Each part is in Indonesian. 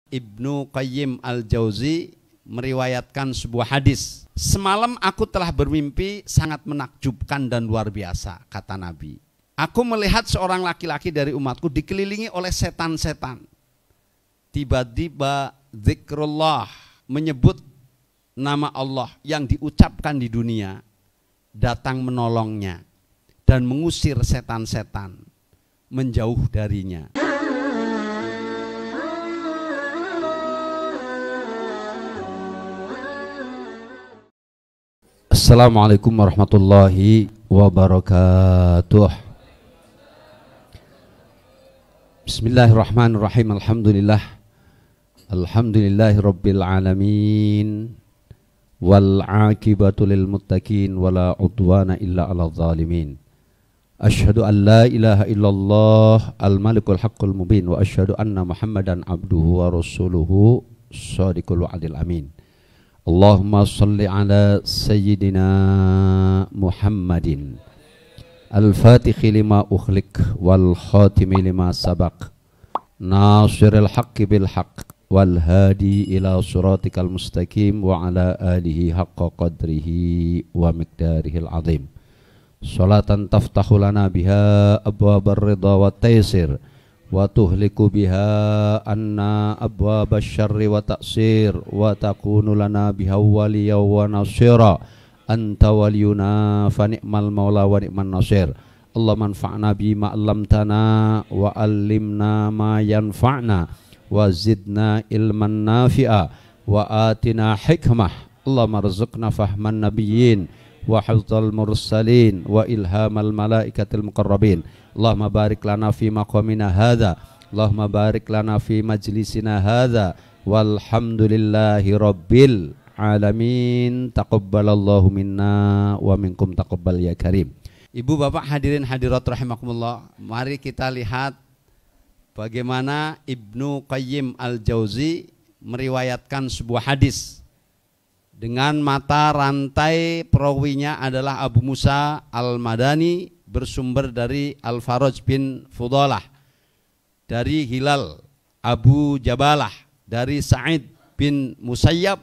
Ibnu Qayyim al-Jauzi meriwayatkan sebuah hadis. Semalam aku telah bermimpi sangat menakjubkan dan luar biasa, kata Nabi. Aku melihat seorang laki-laki dari umatku dikelilingi oleh setan-setan. Tiba-tiba zikrullah, menyebut nama Allah yang diucapkan di dunia, datang menolongnya dan mengusir setan-setan menjauh darinya. Assalamualaikum warahmatullahi wabarakatuh. Bismillahirrahmanirrahim. Alhamdulillahi rabbil alamin. Wal aqibatu lil muttaqin wala udwana illa 'alal zalimin. Asyhadu an la ilaha illallah al malikul haqqul mubin wa asyhadu anna Muhammadan abduhu wa rasuluhu shadiqul wa'dil amin. Allahumma salli ala sayyidina Muhammadin al-fatihi lima ukhlik wal khatimi lima sabaq nasiril haqqi bil haqq wal hadi ila suratikal mustaqim wa ala alihi haqqa qadrihi wa miqdarihil azim. Salatan taftahu lana biha abwabar ridha wa taysir wa tuhliku biha anna abwabasy syarri wa ta'sir wa takunu lana biha waliya wa nasira anta waliyuna fa ni'mal maula wa ni'man nasir. Allahumma anfa'na bima 'allamtana wa 'allimna ma yanfa'na wa zidna ilman nafi'a wa atina hikmah. Allahumma rzuqna fahman nabiyyin wa hifdzal mursalin wa ilhamal malaikatil muqarrabin. Allahumma barik lana fi maqamina hadza, Allahumma barik lana fi majlisina hadza, walhamdulillahi rabbil alamin. Taqabbalallahu minna wa minkum taqabbal ya karim. Ibu bapak hadirin hadirat rahimakumullah, mari kita lihat bagaimana Ibnu Qayyim al-Jauzi meriwayatkan sebuah hadis. Dengan mata rantai perawinya adalah Abu Musa al-Madani, bersumber dari Al-Faraj bin Fudalah, dari Hilal Abu Jabalah, dari Sa'id bin Musayyab,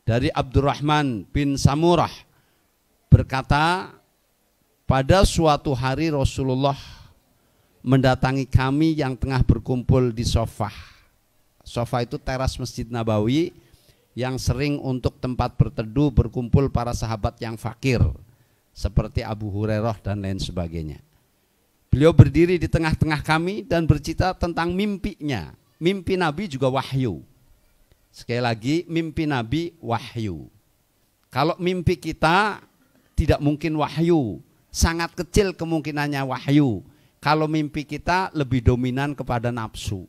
dari Abdurrahman bin Samurah, berkata, pada suatu hari Rasulullah mendatangi kami yang tengah berkumpul di sofah. Sofah itu teras Masjid Nabawi yang sering untuk tempat berteduh berkumpul para sahabat yang fakir seperti Abu Hurairah dan lain sebagainya. Beliau berdiri di tengah-tengah kami dan bercerita tentang mimpinya. Mimpi Nabi juga wahyu. Sekali lagi, mimpi Nabi wahyu. Kalau mimpi kita tidak mungkin wahyu, sangat kecil kemungkinannya wahyu. Kalau mimpi kita lebih dominan kepada nafsu.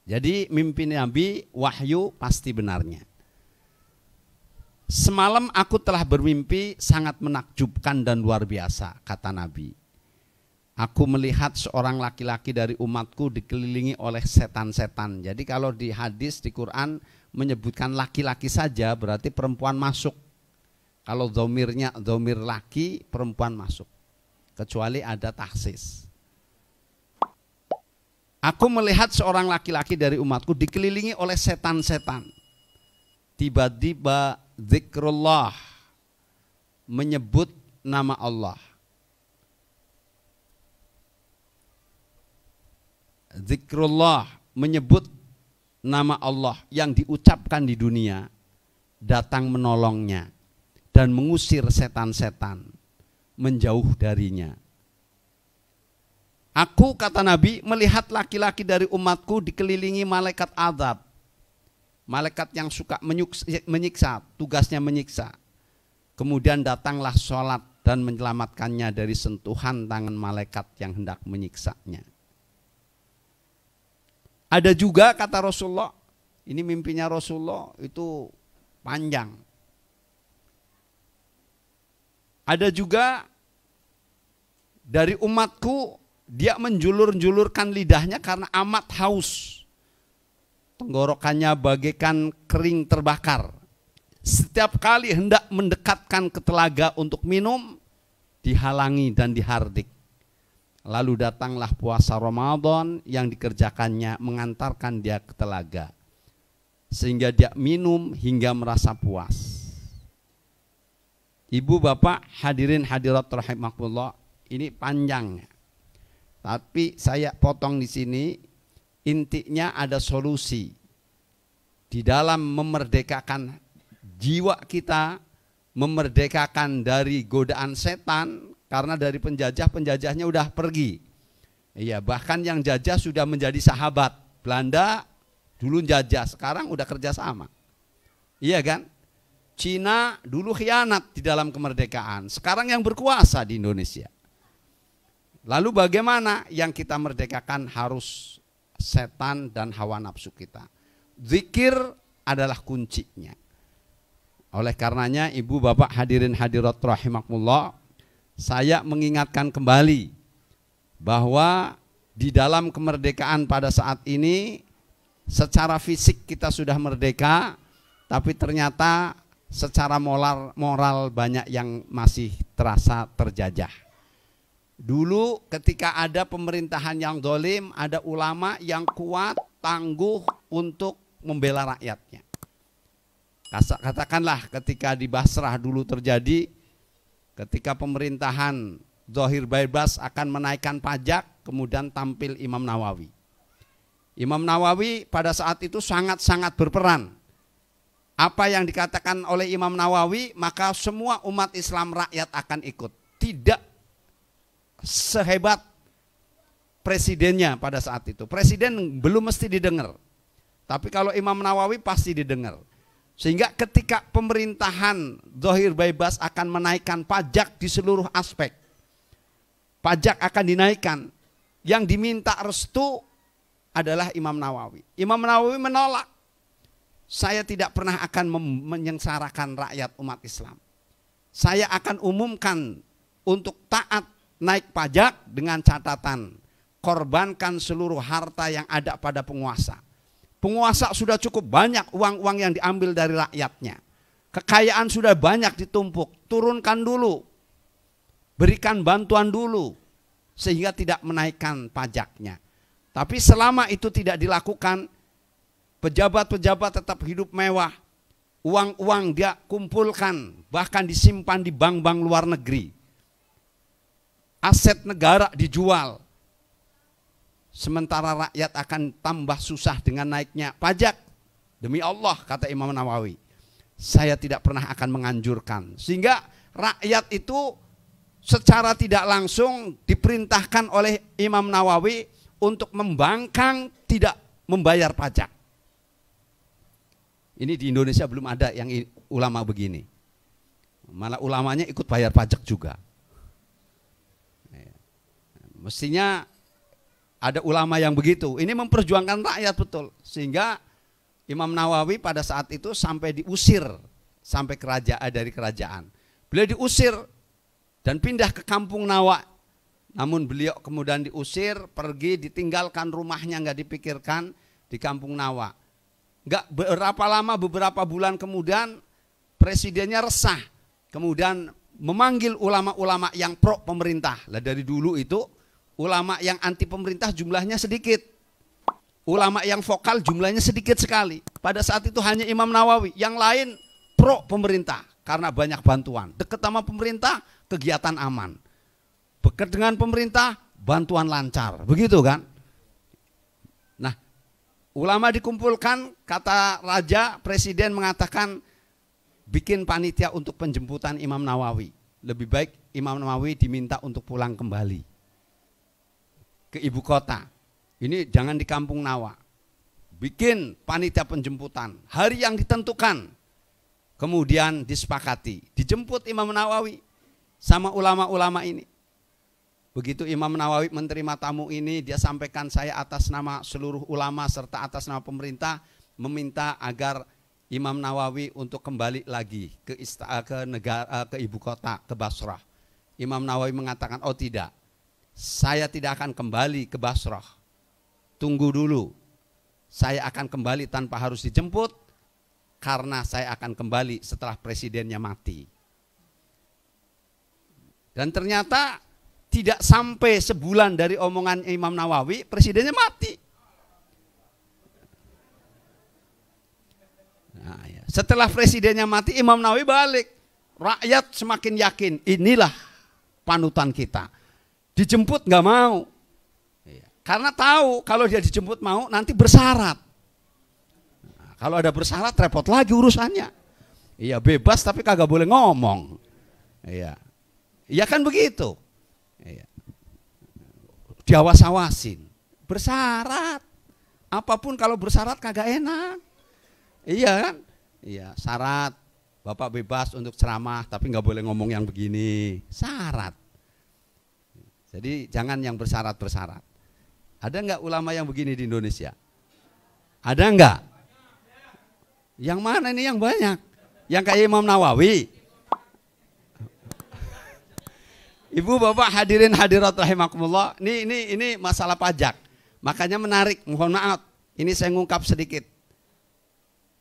Jadi mimpi Nabi wahyu pasti benarnya. Semalam aku telah bermimpi sangat menakjubkan dan luar biasa, kata Nabi. Aku melihat seorang laki-laki dari umatku dikelilingi oleh setan-setan. Jadi kalau di hadis di Quran menyebutkan laki-laki saja berarti perempuan masuk. Kalau dhomirnya dhomir laki, perempuan masuk. Kecuali ada tahsis. Aku melihat seorang laki-laki dari umatku dikelilingi oleh setan-setan. Tiba-tiba zikrullah, menyebut nama Allah. Zikrullah, menyebut nama Allah yang diucapkan di dunia, datang menolongnya dan mengusir setan-setan menjauh darinya. Aku, kata Nabi, melihat laki-laki dari umatku dikelilingi malaikat azab. Malaikat yang suka menyiksa, tugasnya menyiksa. Kemudian datanglah sholat dan menyelamatkannya dari sentuhan tangan malaikat yang hendak menyiksanya. Ada juga, kata Rasulullah, ini mimpinya Rasulullah itu panjang. Ada juga dari umatku, dia menjulur-julurkan lidahnya karena amat haus. Tenggorokannya bagaikan kering terbakar. Setiap kali hendak mendekatkan ke telaga untuk minum, dihalangi dan dihardik. lalu datanglah puasa Ramadan yang dikerjakannya mengantarkan dia ke telaga, sehingga dia minum hingga merasa puas. Ibu bapak hadirin hadirat rahimakumullah, ini panjang, tapi saya potong di sini. Intinya ada solusi di dalam memerdekakan jiwa kita, memerdekakan dari godaan setan, karena dari penjajahnya udah pergi. Iya, bahkan yang jajah sudah menjadi sahabat. Belanda dulu jajah, sekarang udah kerjasama. Iya kan? Cina dulu khianat di dalam kemerdekaan, sekarang yang berkuasa di Indonesia. Lalu bagaimana? Yang kita merdekakan harus setan dan hawa nafsu kita. Zikir adalah kuncinya. Oleh karenanya ibu bapak hadirin hadirat rahimakumullah, saya mengingatkan kembali bahwa di dalam kemerdekaan pada saat ini secara fisik kita sudah merdeka, tapi ternyata secara moral banyak yang masih terasa terjajah. Dulu ketika ada pemerintahan yang zalim, ada ulama yang kuat, tangguh untuk membela rakyatnya. Katakanlah ketika di Basrah dulu terjadi, ketika pemerintahan Zahir Baibas akan menaikkan pajak, kemudian tampil Imam Nawawi. Imam Nawawi pada saat itu sangat-sangat berperan. Apa yang dikatakan oleh Imam Nawawi, maka semua umat Islam rakyat akan ikut. Tidak sehebat presidennya pada saat itu. Presiden belum mesti didengar, tapi kalau Imam Nawawi pasti didengar. Sehingga ketika pemerintahan Zahir Baibas akan menaikkan pajak di seluruh aspek, pajak akan dinaikkan, yang diminta restu adalah Imam Nawawi. Imam Nawawi menolak. Saya tidak pernah akan menyengsarakan rakyat umat Islam. Saya akan umumkan untuk taat naik pajak dengan catatan korbankan seluruh harta yang ada pada penguasa. Penguasa sudah cukup banyak uang-uang yang diambil dari rakyatnya. Kekayaan sudah banyak ditumpuk, turunkan dulu. Berikan bantuan dulu sehingga tidak menaikkan pajaknya. Tapi selama itu tidak dilakukan, pejabat-pejabat tetap hidup mewah. Uang-uang dia kumpulkan, bahkan disimpan di bank-bank luar negeri. Aset negara dijual, sementara rakyat akan tambah susah dengan naiknya pajak. Demi Allah, kata Imam Nawawi, saya tidak pernah akan menganjurkan. Sehingga rakyat itu secara tidak langsung diperintahkan oleh Imam Nawawi untuk membangkang tidak membayar pajak. Ini di Indonesia belum ada yang ulama begini. Malah ulamanya ikut bayar pajak juga. Mestinya ada ulama yang begitu. Ini memperjuangkan rakyat betul. Sehingga Imam Nawawi pada saat itu sampai diusir sampai dari kerajaan. Beliau diusir dan pindah ke kampung Nawa. Namun beliau kemudian diusir, pergi, ditinggalkan rumahnya, nggak dipikirkan di kampung Nawa. Nggak berapa lama, beberapa bulan kemudian presidennya resah. Kemudian memanggil ulama-ulama yang pro pemerintah. Lah dari dulu itu ulama yang anti pemerintah jumlahnya sedikit. Ulama yang vokal jumlahnya sedikit sekali. Pada saat itu hanya Imam Nawawi. Yang lain pro pemerintah karena banyak bantuan. Dekat sama pemerintah, kegiatan aman. Dekat dengan pemerintah, bantuan lancar. Begitu kan? Nah, ulama dikumpulkan, kata raja, presiden mengatakan bikin panitia untuk penjemputan Imam Nawawi. Lebih baik Imam Nawawi diminta untuk pulang kembali ke ibu kota. Ini jangan di kampung Nawa. Bikin panitia penjemputan. Hari yang ditentukan. Kemudian disepakati. Dijemput Imam Nawawi sama ulama-ulama ini. Begitu Imam Nawawi menerima tamu ini, dia sampaikan, saya atas nama seluruh ulama serta atas nama pemerintah meminta agar Imam Nawawi untuk kembali lagi ke ibu kota, ke Basrah. Imam Nawawi mengatakan, oh tidak. Saya tidak akan kembali ke Basrah. Tunggu dulu. Saya akan kembali tanpa harus dijemput karena saya akan kembali setelah presidennya mati. Dan ternyata Tidak sampai sebulan dari omongan Imam Nawawi, presidennya mati. Nah, ya. Setelah presidennya mati, Imam Nawawi balik. Rakyat semakin yakin, inilah panutan kita. Dijemput nggak mau. Karena tahu kalau dia dijemput mau, nanti bersyarat. Nah, kalau ada bersyarat, repot lagi urusannya. Iya, bebas tapi kagak boleh ngomong. Iya, iya kan begitu. Iya. Diawas-awasin, bersyarat. Apapun kalau bersyarat kagak enak. Iya kan? Iya, syarat. Bapak bebas untuk ceramah, tapi nggak boleh ngomong yang begini. Syarat. Jadi jangan yang bersyarat-bersyarat. Ada nggak ulama yang begini di Indonesia? Ada nggak? Yang mana ini yang banyak? Yang kayak Imam Nawawi? Ibu bapak hadirin hadirat rahimakumullah, ini masalah pajak. Makanya menarik, mohon maaf, ini saya ngungkap sedikit.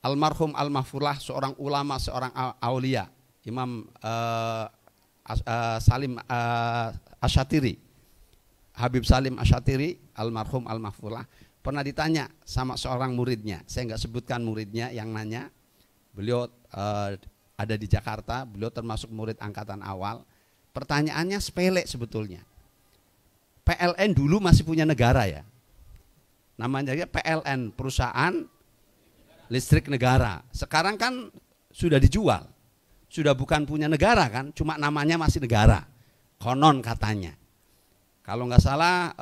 Almarhum Al-Mahfulah, seorang ulama, seorang aulia, Imam Salim Asyatiri, Habib Salim Asyatiri, almarhum Al-Mahfulah, pernah ditanya sama seorang muridnya, saya nggak sebutkan muridnya yang nanya, beliau ada di Jakarta, beliau termasuk murid angkatan awal. Pertanyaannya sepele sebetulnya. PLN dulu masih punya negara ya. Namanya PLN, perusahaan listrik negara. Sekarang kan sudah dijual. Sudah bukan punya negara kan, cuma namanya masih negara. Konon katanya. Kalau nggak salah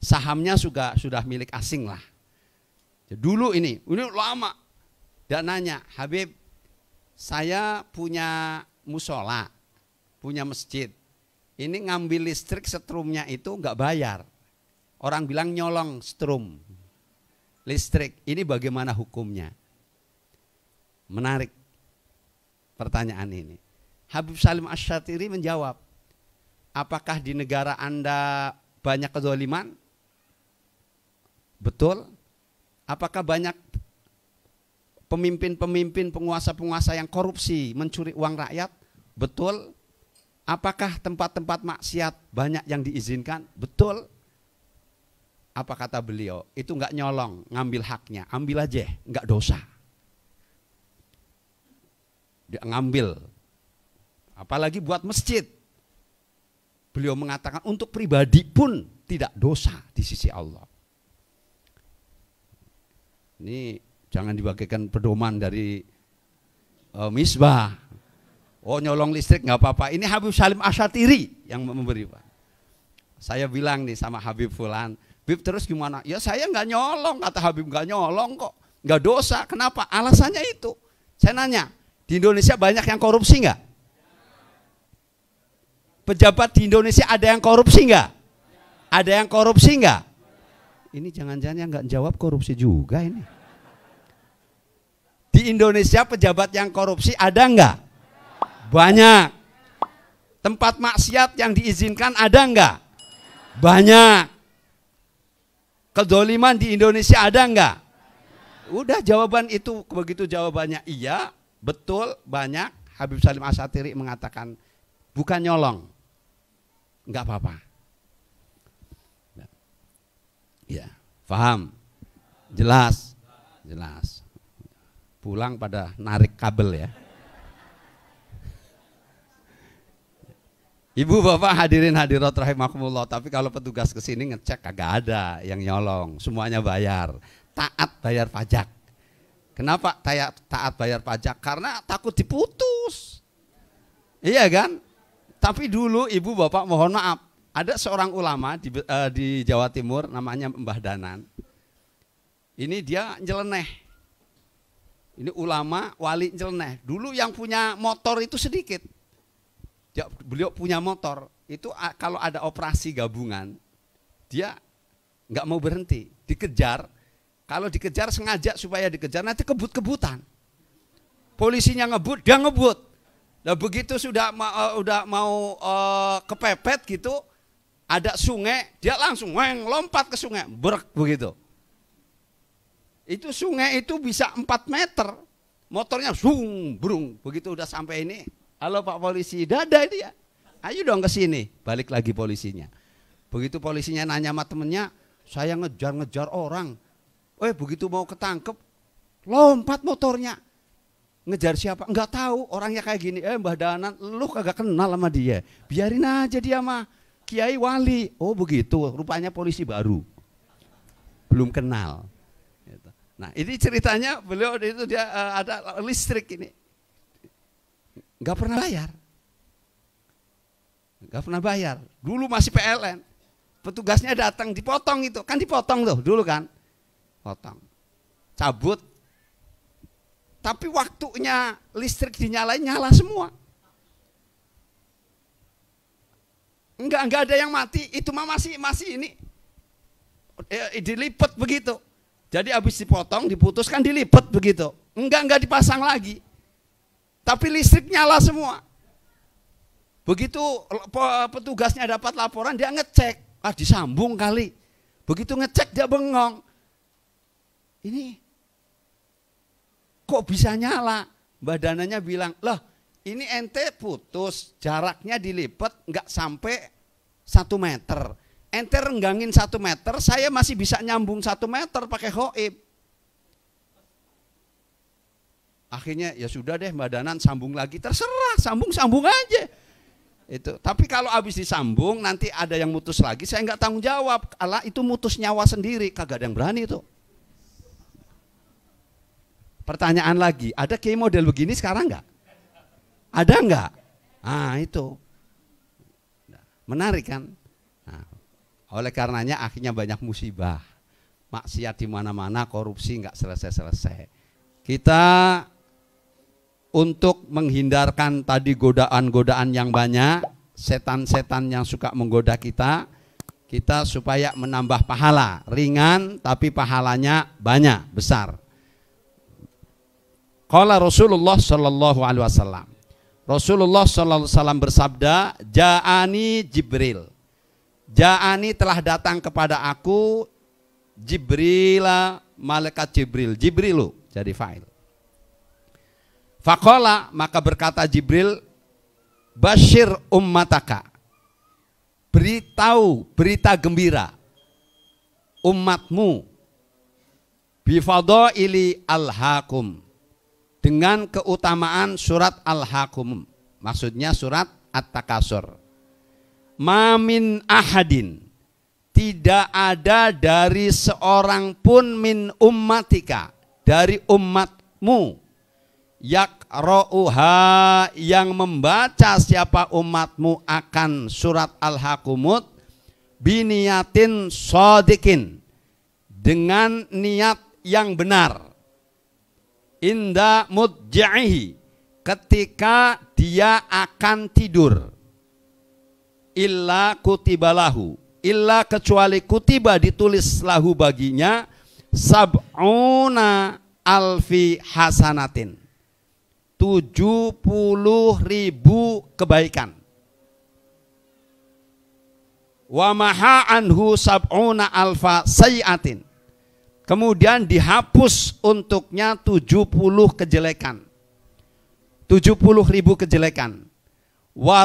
sahamnya sudah milik asing lah. Dulu ini lama. Dan nanya, Habib, saya punya musola, punya masjid, ini ngambil listrik setrumnya itu nggak bayar. Orang bilang nyolong strum listrik, ini bagaimana hukumnya? Menarik pertanyaan ini. Habib Salim Asyatiri menjawab, apakah di negara Anda banyak kezaliman? Betul. Apakah banyak pemimpin-pemimpin, penguasa-penguasa yang korupsi, mencuri uang rakyat? Betul. Apakah tempat-tempat maksiat banyak yang diizinkan? Betul. Apa kata beliau? Itu enggak nyolong, ngambil haknya, ambil aja, enggak dosa. Dia ngambil. Apalagi buat masjid. Beliau mengatakan untuk pribadi pun tidak dosa di sisi Allah. Ini jangan dibagikan pedoman dari Misbah. Oh, nyolong listrik nggak apa-apa. Ini Habib Salim Asyatiri yang memberi, Pak. Saya bilang nih sama Habib Fulan, Habib terus gimana? Ya saya nggak nyolong, kata Habib, nggak nyolong kok, nggak dosa. Kenapa? Alasannya itu. Saya nanya, di Indonesia banyak yang korupsi nggak? Pejabat di Indonesia ada yang korupsi nggak? Ada yang korupsi nggak? Ini jangan-jangan yang nggak jawab korupsi juga ini. Di Indonesia pejabat yang korupsi ada nggak? Banyak. Tempat maksiat yang diizinkan ada enggak? Banyak. Kezaliman di Indonesia ada enggak? Udah, jawaban itu, begitu jawabannya iya, betul, banyak. Habib Salim Asyatiri mengatakan bukan nyolong, enggak apa-apa. Ya, paham, jelas, jelas. Pulang pada narik kabel ya. Ibu bapak hadirin hadirat rahimakumullah. Tapi kalau petugas kesini ngecek kagak ada yang nyolong, semuanya bayar, taat bayar pajak. Kenapa taat bayar pajak? Karena takut diputus. Iya kan? Tapi dulu ibu bapak mohon maaf, ada seorang ulama di Jawa Timur namanya Mbah Danan. Ini dia nyeleneh. Ini ulama wali nyeleneh. Dulu yang punya motor itu sedikit. Beliau punya motor, itu kalau ada operasi gabungan, dia nggak mau berhenti, dikejar. Kalau dikejar sengaja supaya dikejar, nanti kebut-kebutan. Polisinya ngebut, dia ngebut. Nah begitu sudah mau kepepet gitu, ada sungai, dia langsung lompat ke sungai, brek begitu. Itu sungai itu bisa 4 meter, motornya brung, begitu udah sampai ini. Halo Pak Polisi, dadah dia. Ayo dong ke sini. Balik lagi polisinya. Begitu polisinya nanya sama temennya, saya ngejar-ngejar orang. Begitu mau ketangkep, lompat motornya. Ngejar siapa? Enggak tahu, orangnya kayak gini. Mbah Danan, lu kagak kenal sama dia. Biarin aja dia mah Kiai Wali. Oh begitu, rupanya polisi baru. Belum kenal. Nah ini ceritanya beliau itu dia ada listrik ini. Enggak pernah bayar. Enggak pernah bayar. Dulu masih PLN. Petugasnya datang dipotong itu. Kan dipotong tuh dulu kan. Potong. Cabut. Tapi waktunya listrik dinyalain nyala semua. Enggak ada yang mati. Itu mah masih ini. Dilipat begitu. Jadi habis dipotong, diputuskan dilipat begitu. Enggak dipasang lagi. Tapi listrik nyala semua. Begitu petugasnya dapat laporan, dia ngecek. Disambung kali. Begitu ngecek dia bengong. Ini kok bisa nyala? Mbah Dananya bilang, loh ini ente putus, jaraknya dilipat nggak sampai 1 meter. Ente renggangin 1 meter, saya masih bisa nyambung 1 meter pakai hoib. Akhirnya ya sudah deh Mbah Danan sambung lagi, terserah sambung aja. Itu. Tapi kalau habis disambung nanti ada yang mutus lagi, saya nggak tanggung jawab. Allah itu mutus nyawa sendiri, kagak ada yang berani itu. Pertanyaan lagi, ada kiai model begini sekarang nggak? Ada nggak? Itu menarik kan? Nah, oleh karenanya akhirnya banyak musibah, maksiat di mana-mana, korupsi nggak selesai-selesai. Kita untuk menghindarkan tadi godaan-godaan yang banyak, setan-setan yang suka menggoda kita supaya menambah pahala, ringan tapi pahalanya banyak, besar. Qala Rasulullah sallallahu alaihi wasallam. Rasulullah sallallahu alaihi wasallam bersabda, "Ja'ani Jibril." Ja'ani telah datang kepada aku Jibrila, malaikat Jibril. Jibrilu jadi fa'il. Faqala, maka berkata Jibril, "Basyir ummataka." Beritahu, berita gembira umatmu bifadaili al-hakum, dengan keutamaan surat Al-Hakum, maksudnya surat At-Takasur. Mamin ahadin, tidak ada dari seorang pun min ummatika, dari umatmu, yakra'uha, yang membaca siapa umatmu akan surat Al-Hakumut, biniyatin shodikin, dengan niat yang benar, inda mudja'ihi, ketika dia akan tidur, illa kutibalahu, illa kecuali kutiba ditulis lahu baginya, sab'una alfi hasanatin, 70.000 kebaikan. Wa maha anhu sab'una alfa sayiatin, kemudian dihapus untuknya 70 kejelekan. 70.000 kejelekan. Wa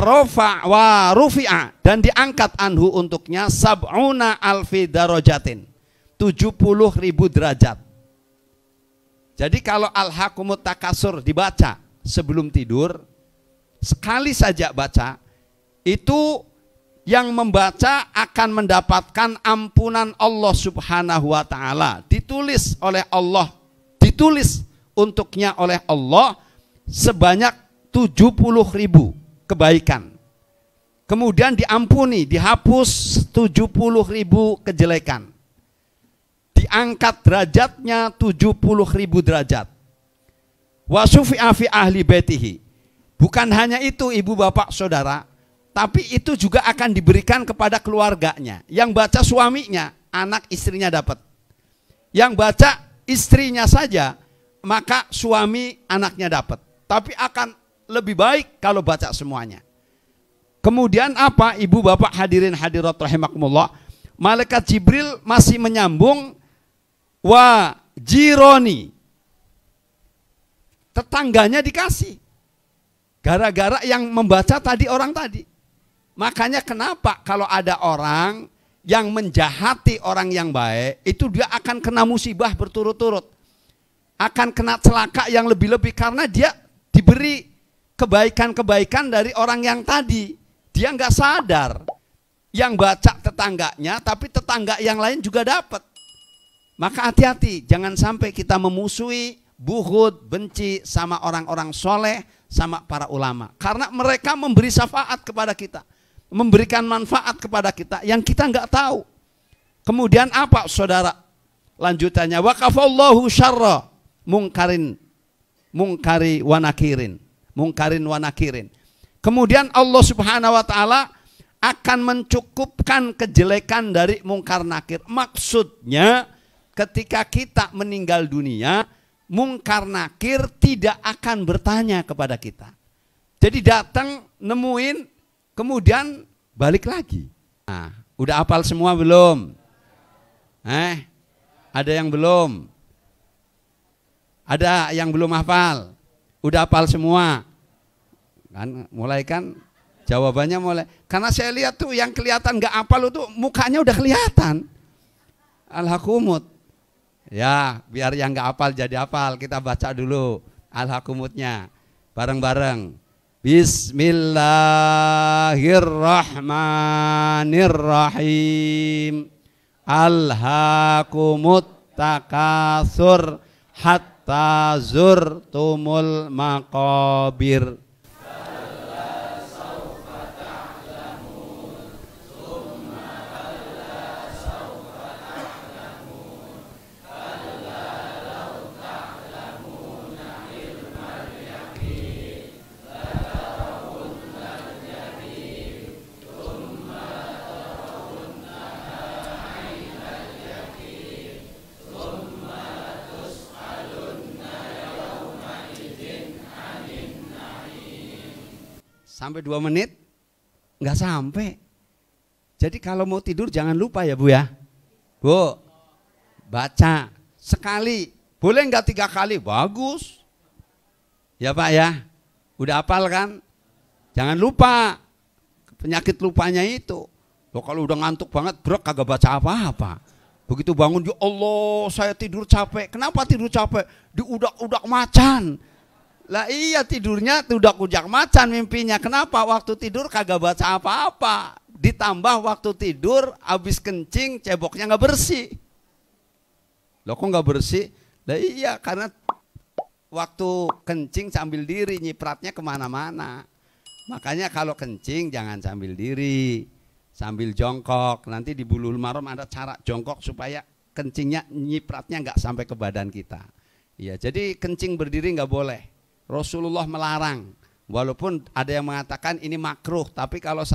rufi'a, dan diangkat anhu untuknya sab'una alfi darajatin, 70.000 derajat. Jadi kalau Al-Hakumut Takasur dibaca sebelum tidur, sekali saja baca, itu yang membaca akan mendapatkan ampunan Allah Subhanahu wa ta'ala, ditulis oleh Allah, ditulis untuknya oleh Allah sebanyak 70.000 kebaikan. Kemudian diampuni, dihapus 70.000 kejelekan, diangkat derajatnya 70.000 derajat. Wa sufi'a fi ahli baitihi, bukan hanya itu ibu bapak saudara, tapi itu juga akan diberikan kepada keluarganya. Yang baca suaminya, anak istrinya dapat. Yang baca istrinya saja, maka suami anaknya dapat. Tapi akan lebih baik kalau baca semuanya. Kemudian apa, ibu bapak hadirin hadirat rahimakumullah, malaikat Jibril masih menyambung, wa jironi, tetangganya dikasih. Gara-gara yang membaca tadi orang tadi. Makanya kenapa kalau ada orang yang menjahati orang yang baik, itu dia akan kena musibah berturut-turut. Akan kena celaka yang lebih-lebih karena dia diberi kebaikan-kebaikan dari orang yang tadi. Dia nggak sadar. Yang baca tetangganya, tapi tetangga yang lain juga dapat. Maka hati-hati, jangan sampai kita memusuhi, buhud, benci sama orang-orang soleh, sama para ulama. Karena mereka memberi syafaat kepada kita, memberikan manfaat kepada kita yang kita nggak tahu. Kemudian apa saudara? Lanjutannya, waqafallahu syarra mungkarin wa nakirin. Kemudian Allah Subhanahu wa taala akan mencukupkan kejelekan dari mungkar nakir. Maksudnya ketika kita meninggal dunia, mungkar nakir tidak akan bertanya kepada kita. Jadi datang, nemuin, kemudian balik lagi. Nah, udah hafal semua belum? Ada yang belum? Ada yang belum hafal? Udah hafal semua? Kan mulai kan? Jawabannya mulai. Karena saya lihat tuh yang kelihatan nggak hafal itu mukanya udah kelihatan. Al-Hakumut. Ya, biar yang nggak hafal jadi hafal. Kita baca dulu Al-Hakumutnya bareng-bareng. Bismillahirrahmanirrahim. Al-Hakumut takasur hatta zurtumul maqabir. Sampai 2 menit? Nggak sampai. Jadi kalau mau tidur jangan lupa ya Bu ya. Bu, baca sekali. Boleh nggak 3 kali? Bagus. Ya Pak ya. Udah hafal kan? Jangan lupa. Penyakit lupanya itu. Loh, kalau udah ngantuk banget, brok kagak baca apa-apa. Begitu bangun, ya Allah saya tidur capek. Kenapa tidur capek? Diudak-udak macan. Lah iya tidurnya udak-udak macan mimpinya. Kenapa? Waktu tidur kagak baca apa-apa. Ditambah waktu tidur habis kencing ceboknya nggak bersih. Loh kok nggak bersih? Lah iya karena waktu kencing sambil diri nyipratnya kemana-mana. Makanya kalau kencing jangan sambil diri, sambil jongkok. Nanti di Bulughul Maram ada cara jongkok supaya kencingnya nyipratnya nggak sampai ke badan kita. Iya, jadi kencing berdiri nggak boleh. Rasulullah melarang, walaupun ada yang mengatakan ini makruh, tapi kalau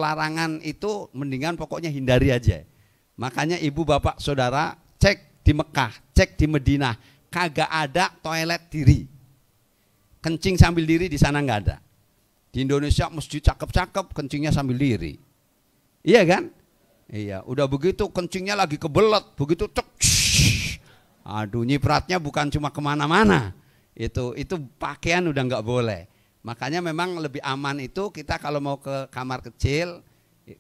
larangan itu mendingan pokoknya hindari aja. Makanya ibu bapak saudara cek di Mekah, cek di Madinah, kagak ada toilet diri. Kencing sambil diri di sana nggak ada. Di Indonesia mesti cakep-cakep kencingnya sambil diri. Iya kan? Iya, udah begitu kencingnya lagi kebelet, begitu cek, aduh nyipratnya bukan cuma kemana-mana. Itu pakaian udah nggak boleh. Makanya memang lebih aman itu kita kalau mau ke kamar kecil,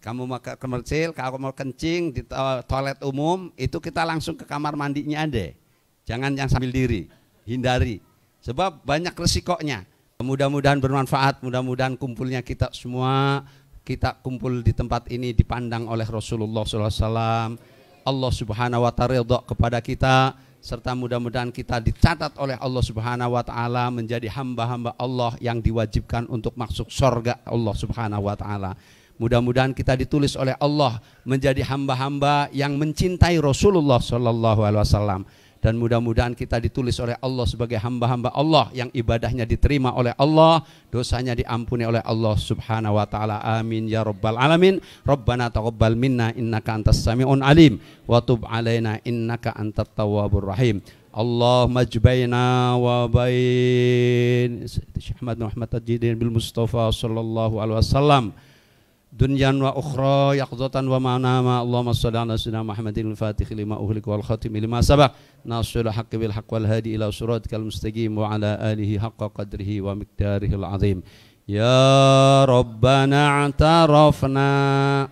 kamu mau ke kamar kecil, kalau mau kencing di toilet umum itu kita langsung ke kamar mandinya deh. Jangan yang sambil diri, hindari. Sebab banyak resikonya. Mudah-mudahan bermanfaat, mudah-mudahan kumpulnya kita semua, kita kumpul di tempat ini dipandang oleh Rasulullah SAW. Allah Subhanahu wa ta'ala ridha kepada kita. Serta mudah-mudahan kita dicatat oleh Allah Subhanahu wa ta'ala menjadi hamba-hamba Allah yang diwajibkan untuk masuk surga Allah Subhanahu wa ta'ala. Mudah-mudahan kita ditulis oleh Allah menjadi hamba-hamba yang mencintai Rasulullah sallallahu alaihi wasallam. Dan mudah-mudahan kita ditulis oleh Allah sebagai hamba-hamba Allah yang ibadahnya diterima oleh Allah, dosanya diampuni oleh Allah Subhanahu wa ta'ala. Amin ya rabbal alamin. Rabbana taqabbal minna innaka antas sami'un alim wa tub alaina innaka antat tawwabur rahim. Allahumma jbaina wa bain Syekh Ahmad Muhammad Tajuddin bil Mustafa sallallahu alaihi wasallam dunyan wa ukhra yaqzatan wa manama. Allahumma shalli ala sayyidina Muhammadin al-fatih lima uhlik wal khatim lima sabaq nasrul haqqi bil haqq wal hadi ila siratikal mustaqim wa ala alihi haqqa qadrihi wa miqdarihil azim. Ya Rabbana a'tarafna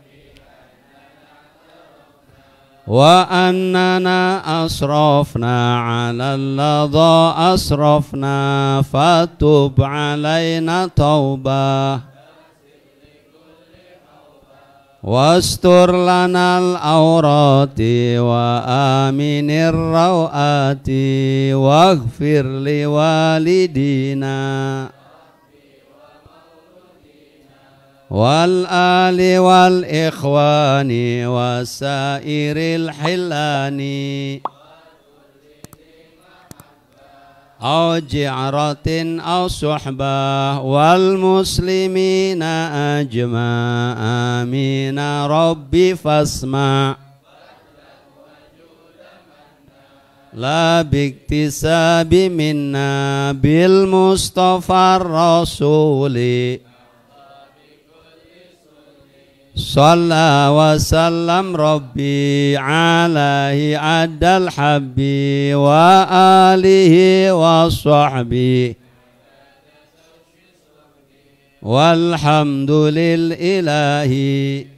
wa annana asrafna ala alladha asrafna fatub alaina taubah wastur lanal awrati wa aminir rawati waghfir li walidina wal ali wal ikhwani wasairil hilani aw ji'ratin aw suhbah wal muslimina ajma amina rabbi fasma la biktisabi minna bil mustafa rasuli Shalla wa sallam Rabbi alaihi adal habbi wa alihi wa sahbi walhamdulillahi